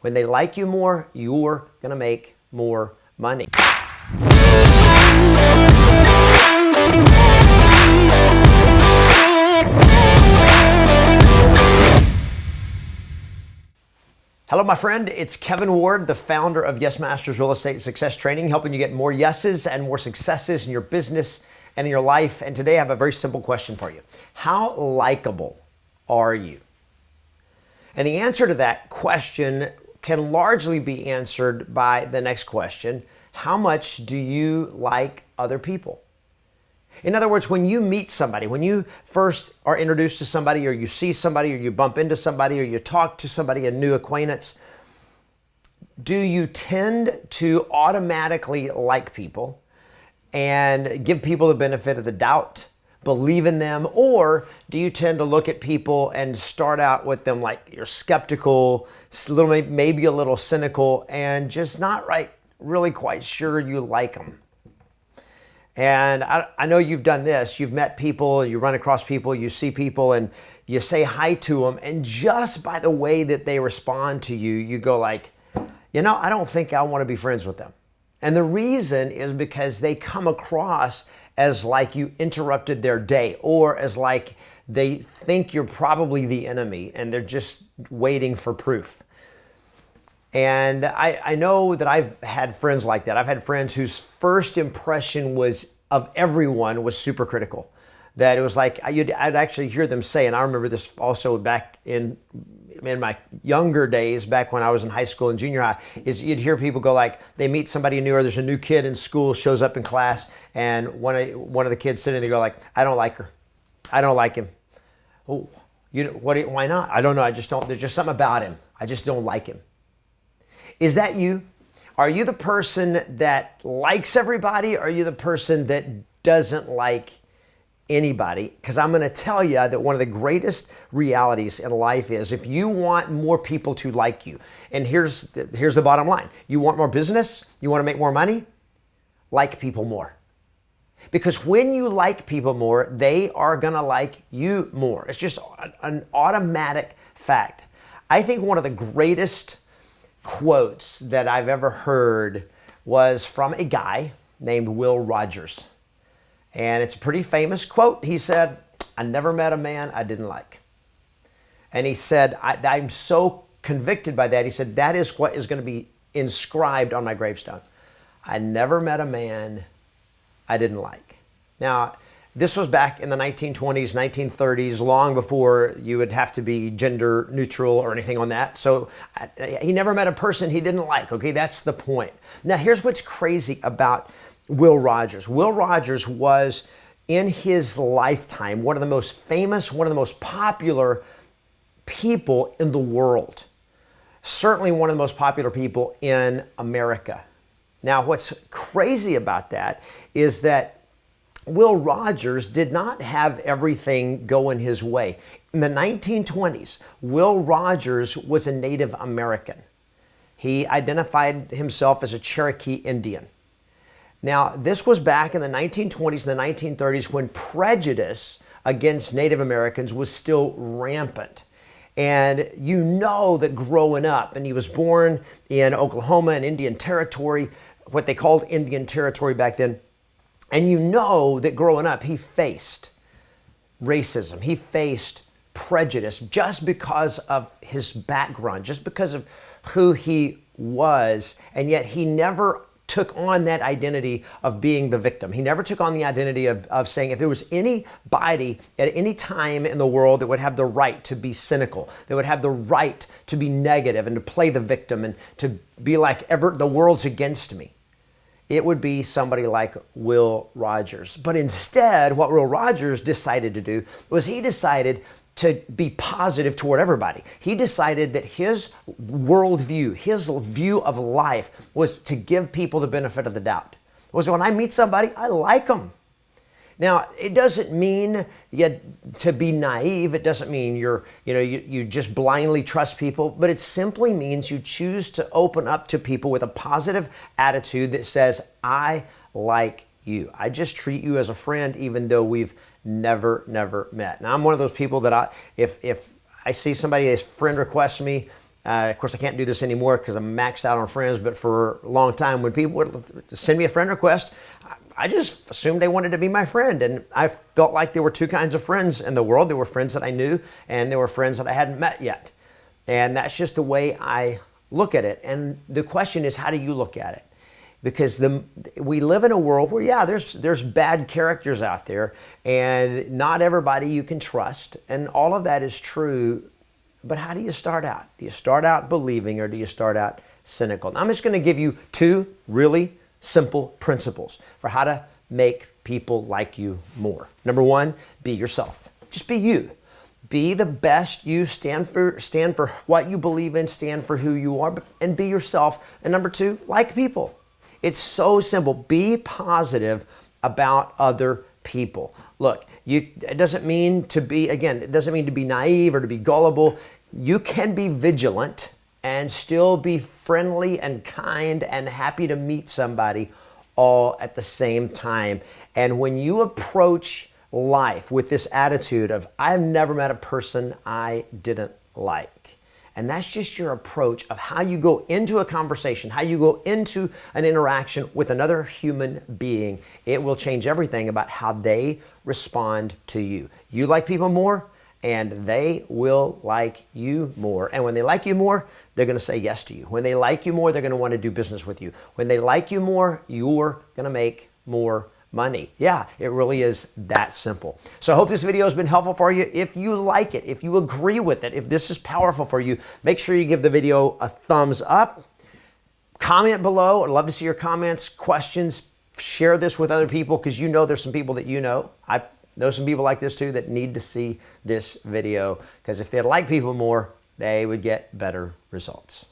When they like you more, you're going to make more money. Hello, my friend. It's Kevin Ward, the founder of Yes Masters Real Estate Success Training, helping you get more yeses and more successes in your business and in your life. And today I have a very simple question for you. How likable are you? And the answer to that question can largely be answered by the next question. How much do you like other people? In other words, when you meet somebody, when you first are introduced to somebody, or you see somebody, or you bump into somebody, or you talk to somebody, a new acquaintance, do you tend to automatically like people and give people the benefit of the doubt, believe in them, or do you tend to look at people and start out with them like you're skeptical, maybe a little cynical, and just not really quite sure you like them? And I know you've done this. You've met people, you run across people, you see people, and you say hi to them. And just by the way that they respond to you, you go like, I don't think I want to be friends with them. And the reason is because they come across as like you interrupted their day, or as like they think you're probably the enemy and they're just waiting for proof. And I know that I've had friends like that. I've had friends whose first impression of everyone was super critical. That it was like, I'd actually hear them say, and I remember this also back in my younger days, back when I was in high school and junior high, is you'd hear people go like, they meet somebody new, or there's a new kid in school, shows up in class, and one of the kids sitting there go like, I don't like her. I don't like him. Oh, why not? I don't know. There's just something about him. I just don't like him. Is that you? Are you the person that likes everybody? Or are you the person that doesn't like anybody? Because I'm going to tell you that one of the greatest realities in life is if you want more people to like you, and here's the bottom line. You want more business? You want to make more money? Like people more. Because when you like people more, they are going to like you more. It's just an automatic fact. I think one of the greatest quotes that I've ever heard was from a guy named Will Rogers. And it's a pretty famous quote. He said, I never met a man I didn't like. And he said, I'm so convicted by that. He said, that is what is going to be inscribed on my gravestone. I never met a man I didn't like. Now, this was back in the 1920s, 1930s, long before you would have to be gender neutral or anything on that. So he never met a person he didn't like. Okay, that's the point. Now, here's what's crazy about Will Rogers. Will Rogers was, in his lifetime, one of the most famous, one of the most popular people in the world. Certainly one of the most popular people in America. Now, what's crazy about that is that Will Rogers did not have everything going his way. In the 1920s, Will Rogers was a Native American. He identified himself as a Cherokee Indian. Now, this was back in the 1920s and the 1930s when prejudice against Native Americans was still rampant. And you know that growing up, and he was born in Oklahoma, an Indian territory, what they called Indian territory back then. And you know that growing up, he faced racism. He faced prejudice just because of his background, just because of who he was. And yet he never took on that identity of being the victim. He never took on the identity of saying if there was anybody at any time in the world that would have the right to be cynical, that would have the right to be negative and to play the victim and to be like the world's against me, it would be somebody like Will Rogers. But instead, what Will Rogers decided to do was he decided to be positive toward everybody. He decided that his worldview, his view of life was to give people the benefit of the doubt. It was when I meet somebody, I like them. Now, it doesn't mean to be naive. It doesn't mean you just blindly trust people, but it simply means you choose to open up to people with a positive attitude that says, I like you. I just treat you as a friend, even though we've never met. Now, I'm one of those people that if I see somebody, a friend requests me, Of course, I can't do this anymore because I'm maxed out on friends, but for a long time, when people would send me a friend request, I just assumed they wanted to be my friend. And I felt like there were two kinds of friends in the world. There were friends that I knew, and there were friends that I hadn't met yet. And that's just the way I look at it. And the question is, how do you look at it? Because we live in a world where, yeah, there's bad characters out there, and not everybody you can trust, and all of that is true. But how do you start out? Do you start out believing, or do you start out cynical? Now, I'm just going to give you two really simple principles for how to make people like you more. Number one, be yourself. Just be you. Be the best you. Stand for what you believe in, stand for who you are, and be yourself. And number two, like people. It's so simple. Be positive about other people. Look, it doesn't mean to be, again, it doesn't mean to be naive or to be gullible. You can be vigilant and still be friendly and kind and happy to meet somebody all at the same time. And when you approach life with this attitude of, I've never met a person I didn't like, and that's just your approach of how you go into a conversation, how you go into an interaction with another human being, it will change everything about how they respond to you. You like people more, and they will like you more. And when they like you more, they're going to say yes to you. When they like you more, they're going to want to do business with you. When they like you more, you're going to make more money. Yeah, it really is that simple. So I hope this video has been helpful for you. If you like it, if you agree with it, if this is powerful for you, make sure you give the video a thumbs up. Comment below. I'd love to see your comments, questions. Share this with other people, because you know there's some people that you know. I know some people like this too that need to see this video, because if they like people more, they would get better results.